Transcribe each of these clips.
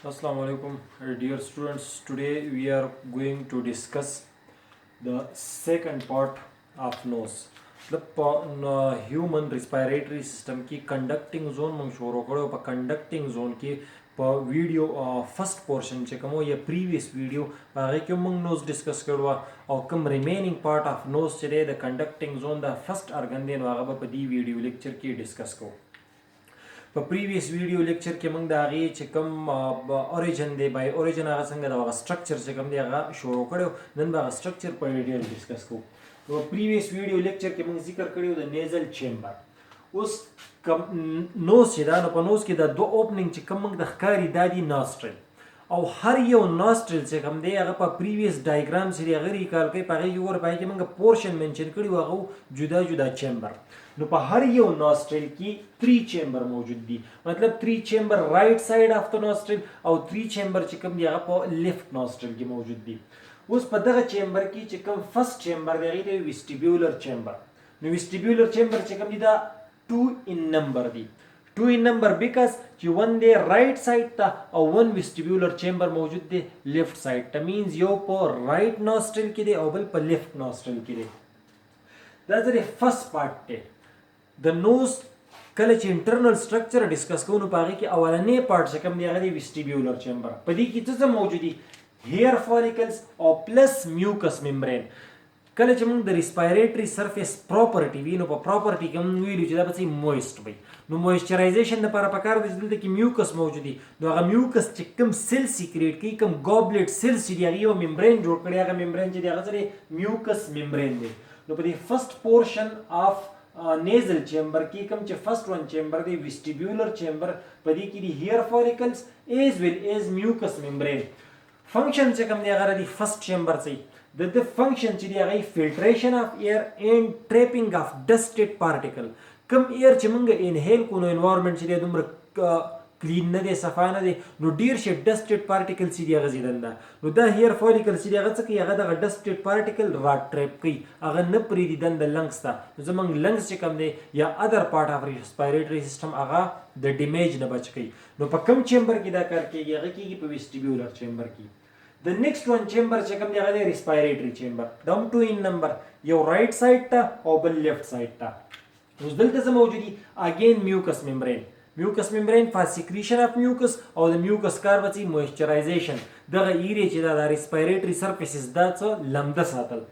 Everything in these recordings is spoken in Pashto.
Assalamu alaikum, dear students. Today we are going to discuss the second part of nose. The human respiratory system की conducting zone मंग शोरो करो पर conducting zone की पर video first portion चे कमो या प्रीवियस वीडियो आगे क्यों मंग नोज डिस्कस करवा और come remaining part of nose चले the conducting zone the first organ then वागा पर दी वीडियो लेक्चर की डिस्कस को په پریویس ویډیو لیکچر کې موږ د هغې چې کوم اوریجن دی بای اوریجن هغه څنګه د هغه سټرکچر چې کوم دی هغه شروع کړی نن به هغه سټرکچر په ډیټیل ډسکس کوو په پریویس ویډیو لیکچر کې موږ ذکر کړی د نیزل چیمبر اوس نوز چې دا نو په نوز کې د دوه اوپننګ چې کوم موږ د ښکاري دا دي ناسټرل او هر یو ناسټرل چې کوم دی هغه په پریویس ډایګرام سره هغه ریکال کوي په هغې کې ګوره په هغې کې موږ پورشن منشن کړي وو هغه جدا جدا چیمبر نو په هر یو ناسټرل کې 3 چیمبر موجود دي مطلب 3 چیمبر رائټ ساید اف د ناسټرل او 3 چیمبر چې کوم دی هغه په لیفت ناسټرل کې موجود دي اوس په دغه چیمبر کې چې کوم فرست چیمبر دی هغې ته ویسټیبیولر چیمبر نو ویسټیبیولر چیمبر چې کوم دی دا 2 in number دي 2 in number because چې ون دی رائټ ساید ته او ون ویسټیبیولر چیمبر موجود دی لیفت ساید ته مینز یو په رائټ ناسټرل کې دی او بل په لیفت ناسټرل کې دی دا د فرست پارت دی د نوز کله چې انټرنل سټرکچر ډسکس کوو نو په هغې کې اولنی پارټ چې کوم دی هغه دی ویسټیبیولر چیمبر په دې کې څه موجود دي هیر فالیکلز او پلس میوکس ممبرین کله چې موږ د ریسپایریټري سرفیس پراپرټي وي نو په پراپرټي کې موږ ویلو چې دا به څه مویسټ وي نو مویسچرایزیشن دپاره پکار دی چې دلته کې میوکس موجود دي نو هغه میوکس چې کوم سیل سیکریټ کوي کوم ګابلیټ سیلز چې دي هغې یو ممبرین جوړ کړی هغه ممبرین چې دی هغه څه دی میوکس ممبرین دی نو په دې فرست پورشن آف نیزل چیمبر کی کم چې فرست ون چیمبر دی ویسټیبیولر چیمبر په دې کې دی هیر فالیکلز ایز ویل ایز میوکس ممبرین فنکشن چې کوم دی هغه دی فرست چیمبر څخه د فنکشن چې دی هغه فلټریشن اف ایر اینڈ ټریپینګ اف ډسټډ پارټیکل کم ایر چې موږ انهیل کو نو انوایرنمنت چې دی دومره کلین نه دی صفا نه دی نو ډیر شي ډسټډ پارټیکل چې دی هغه زیدنده نو دا هیر فالیکل چې دی هغه څه کوي هغه دغه ډسټډ پارټیکل را ټریپ کوي هغه نه پرېږدي دنده لنګس ته نو زموږ لنګس چې کوم دی یا ادر پارټ اف ریسپایریټري سیسټم هغه د ډیمیج نه بچ کوي نو په کم چیمبر کې دا کار کېږي هغه کېږي په ویسټیبیولر چیمبر کې د نیکسټ ون چیمبر چې کوم دی هغه دی ریسپایریټري چیمبر دا هم 2 in number یو رائټ ساید ته او بل لیفت ساید ته اوس دلته څه موجود دي اگین میوکس ممبرین میوکس ممبرین فار سیکریشن اف میوکس او د میوکس کار به څه مویسچرایزیشن دغه ایریا چې دا د ریسپایریټري سرفیسز دا څه لمده ساتل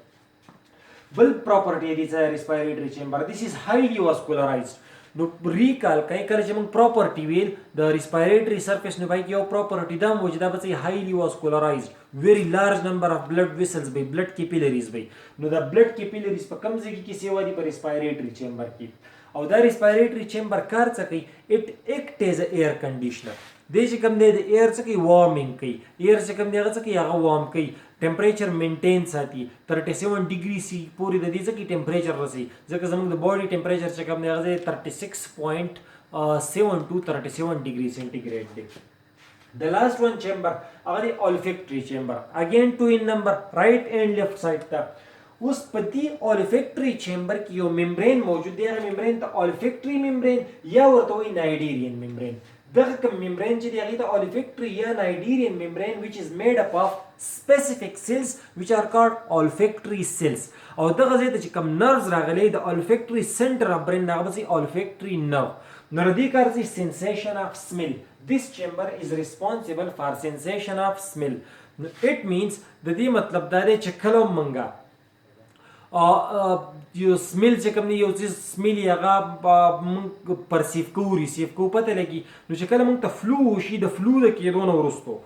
بل پراپرټي دی چې ریسپایریټري چیمبر دیس از هایلی واسکولرایزډ نو ریکال کای کله چې موږ پراپرټي ویل د ریسپایریټري سرفیس نو باندې یو پراپرټي دا موجود ده چې هایلی واسکولرایزډ ویری لارج نمبر اف بلډ ویسلز به بلډ کیپیلریز به نو د بلډ کیپیلریز په کم ځای کې سیوا دي په ریسپایریټري چیمبر کې او دا ریسپایریټري چیمبر کار څه کوي اټ ایکټ ایز ا ایر کنډیشنر دې چې کوم دی د ایر څه کوي وارمینګ کوي ایر چې کوم دی هغه څه کوي هغه وارم کوي ټمپریچر مینټین ساتي 37 ډیګري سی پورې د دې څه کوي ټمپریچر رسي ځکه زموږ د باډي ټمپریچر چې کوم دی هغه 36.7 to 37 ډیګري سینټیګریډ دی د لاست ون چیمبر هغه دی olfactory چیمبر اگین 2 in number رائټ اینڈ لیفت ساید ته اوس په دې olfactory چیمبر کې یو ممبرین موجود دی هغه ممبرین ته olfactory ممبرین یا ورته وایي نایډیرین ممبرین دغه کوم ممبرین چې دی هغې ته olfactory یا نایډیرین ممبرین which is made up of specific cells which are called olfactory cells او دغه ځای ته چې کوم نروز راغلی د olfactory center of brain هغه به olfactory nerve نو د دې کار چې sensation of smell this chamber is responsible for sensation of smell it means د دې مطلب دا دی چې کله مونږه یو سمیل چې کوم دی یو څیز سمیل هغه موږ پرسیف کوو ریسیف کوو پته لګي نو چې کله موږ ته فلو وشي د فلو د کېدو نه وروستو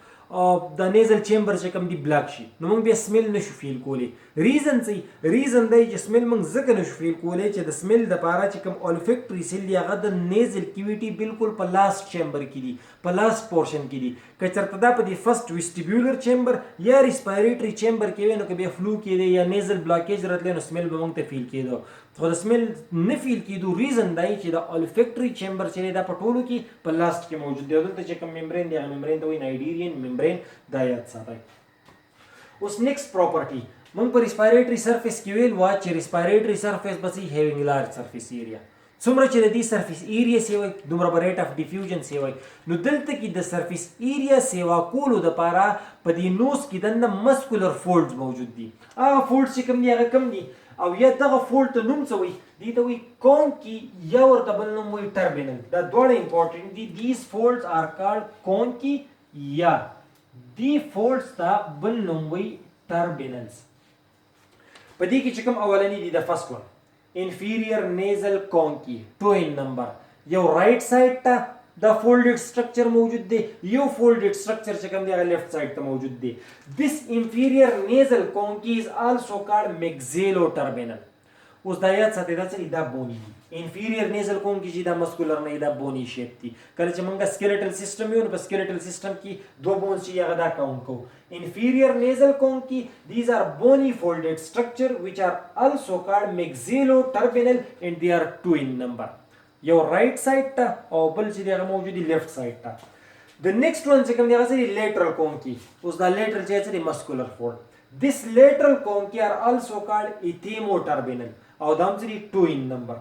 د نیزل چیمبر چې کوم دی بلاک شي نو موږ بیا سمیل نشو فیل کولی ریزن څه ریزن دی چې سمیل موږ ځکه نشو فیل کولی چې د سمیل دپاره چې کوم olfactory سیل دی هغه د نیزل کیویټي بالکل په لاست چیمبر کې دي په لاست پورشن کې دي که چېرته دا په دې فرست ویسټیبیولر چیمبر یا ریسپایریټري چیمبر کې وی نو که بیا فلو کېدی یا نیزل بلاکیج راتلی نو سمیل به موږ ته فیل کېدو خو د سمیل نه فیل کېدو ریزن دی چې د olfactory چیمبر چې دی دا په ټولو کې په لاست کې موجود دی دلته چې کوم ممبرین دی هغه ممبرین ته وایي نایډیرین ممبرین دا یاد ساتئ اوس نیکسټ پراپرټي موږ په ریسپایریټري سرفیس کې ویل وا چې ریسپایریټري سرفیس به هیوینګ لارج سرفیس ایریا څومره چې د دې سرفیس ایریا سیوی دومره به ریټ اف ډیفیوژن سیوی. نو دلته کې د سرفیس ایریا سیوا کولو دپاره په دې نوز کې دننه مسکولر فولډز موجود دي. هغه فولډز چې کوم دي هغه کم دي او یا دغه فولډ ته نوم څه وایي؟ دې ته وایي کونکي یا ورته بل نوم وایي ټربینل. دا دواړه امپورټنټ دي. دیز فولډز آر کالډ کونکي یا دې فولډز ته بل نوم وایي ټربینلز. په دې کې چې کوم اولنی دي د فرست ون inferior nasal conky 2 in number. یو رائٹ سائڈ ته دا فولډډ سټرکچر موجود دی، یو فولډډ سټرکچر چې کوم دی هغه لیفت سائڈ ته موجود دی. this inferior nasal conky is also called maxilloterminal. اوس دا یاد ساتئ دا څه دا بونی دی. inferior nasal conky چې دا مسکولر نه دا بونی شیپ دی. کله چې موږ سکیلیټل سیستم یو نو په سکیلیټل سیستم کې دوه بونز چې هغه دا کاونټ کوو. inferior nasal conky, these are bony folded structure which are also called maxilloterminal and they are 2 in number. یو رائٹ سائڈ ته او بل چې دی هغه موجود دی لیفت سائڈ ته. the next one چې کوم دی هغه څه lateral conky. اوس دا lateral چې څه دی مسکولر فولډ. this lateral conky are also called ethmoterminal او دا هم څه دی 2 in number.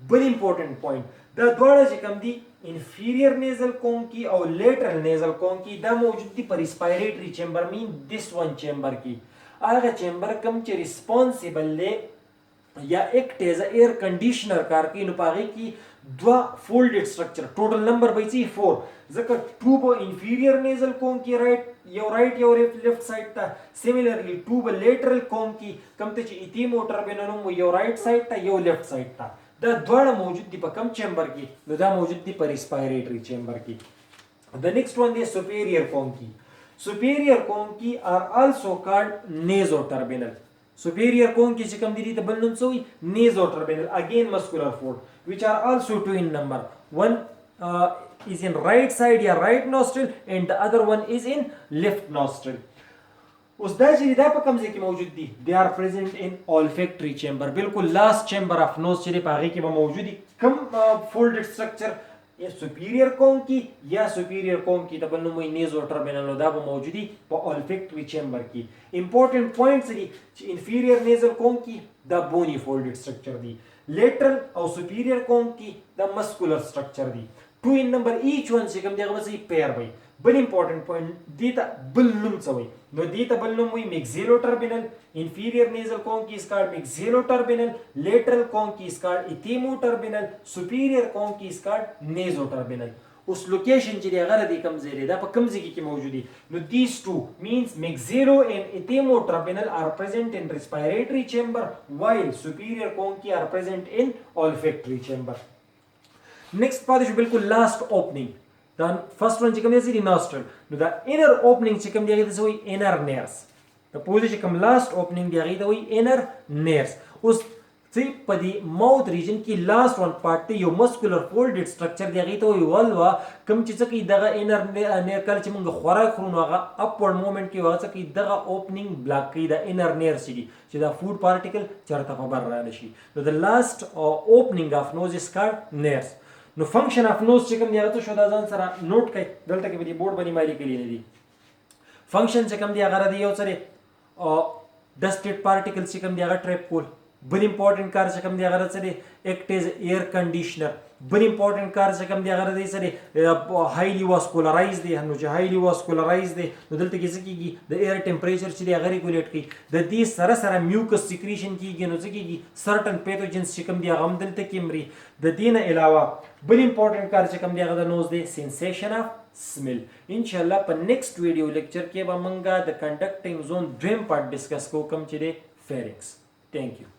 بل امپورټنٹ پوینټ دا دواړه چې کوم دی inferior nasal conky او lateral nasal conky دا موجود دي په respiratory chamber mean this one chamber کې. هغه chamber کوم چې responsible دی یا ایکټ ایز ایر کنډیشنر کار کوي نو په هغې کې دوه فولډډ سټرکچر ټوټل نمبر به یې 4 ځکه ټو به inferior nasal conky یو رائټ یو لیفت سایډ ته. سیملرلی ټو به lateral conky کوم ته چې ethmoterminal نوم یو رائټ سایډ ته یو لیفت سایډ ته. دا دواړه موجود دي په کم چیمبر کې؟ نو دا موجود دي په ریسپایریټری چیمبر کې. د نیکسټ ون دی سپیریئر کونکی. سپیریئر کونکی آر آلسو کالډ نیزوټرمینل. سپیریئر کونکی چې کوم دي ته بل نوم څه وایي؟ نیزوټرمینل. اگین مسکولر فولډ which are also 2 in number. One is in right side یا right nostril and the other one is in left nostril. اوس دا چې دا په کوم ځای کې موجود دي؟ they are present in olfactory chamber. بالکل لاست چیمبر اف نوز چې دی په هغې کې به موجود دي. کوم فولډډ سټرکچر یا سپیریئر کونکی یا سپیریئر کونکی ته بل نوم وایي نیزوټرمینل. دا به موجود دي په olfactory chamber کې. امپورټنټ پوینټس دي چې inferior nasal conky دا بونی فولډډ سټرکچر دی. lateral او superior conky دا muscular structure دی. 2 in number each one چې کوم دی هغه به pair وي. بل امپورټنٹ پوینټ دې ته بل نوم څه وایي؟ نو دې ته بل نوم وایي maxilloterminal. inferior nasal conky is called maxilloterminal. lateral conky is called ethmoterminal. superior conky is called nasoterminal. اوس لوکیشن چې دی هغه د کوم ځای دی؟ دا په کوم ځای کې موجود دي؟ نو these two means maxillo and ethmoterminal are present in respiratory chamber while superior conky are present in olfactory chamber. next پاتې شو بالکل last opening. دا فرست ون چې کوم دی نوسترل. نو دا انر اوپننګ چې کوم دی هغې ته څه وایي؟ انر نیرس. د پوزې چې کوم لاست اوپننګ دی هغې ته وایي انر نیرس. اوس چې په دې ماوث ریجن کې لاست ون پارټ دی یو مسکولر فولډډ سټرکچر دی هغې ته وایي ولوا. کوم چې څه کوي دغه انر نیر کله چې موږ خوراک خورو نو هغه اپورډ مومنټ کې هغه څه کوي دغه اوپننګ بلاک کوي. د انر نیرس چې دي چې دا فوډ پارټیکل چېرته په بر رانه شي. نو د لاست اوپننګ اف نوز از کالډ نیرس. نو فنکشن اف نوز چې کوم دی هغه څه شو دا ځان سره نوٹ کړئ. دلته کې به دې بورډ باندې ما لیکلي نه دي. فنکشن چې کوم دی هغه دی یو څه دی ډسټډ پارټیکلز چې کوم دی هغه ټریپ کول. بل امپورټنٹ کار چې کوم دی هغه څه دی ایکټ ایز ایر کنډیشنر. بل امپورټنٹ کار چې کوم دی هغه دی څه دی هایلی واسکولرایز دی. نو چې هایلی واسکولرایز دی نو دلته کې څه کېږي د ایر ټمپریچر چې دی هغه ریګولیټ کوي. د دې سره سره میوکس سیکریشن کېږي. نو څه کېږي سرټن پیتوجنس چې کوم دی هغه هم دلته کې مري. د دې نه علاوه بل امپورټنٹ کار چې کوم دی هغه د نوز دی سینسیشن اف سمیل. انشاءالله په نیکسټ ویډیو لیکچر کې به موږ د کنډکټینګ زون دویم پارټ ډسکس کوو کوم چې دی فیرکس. تھینک یو.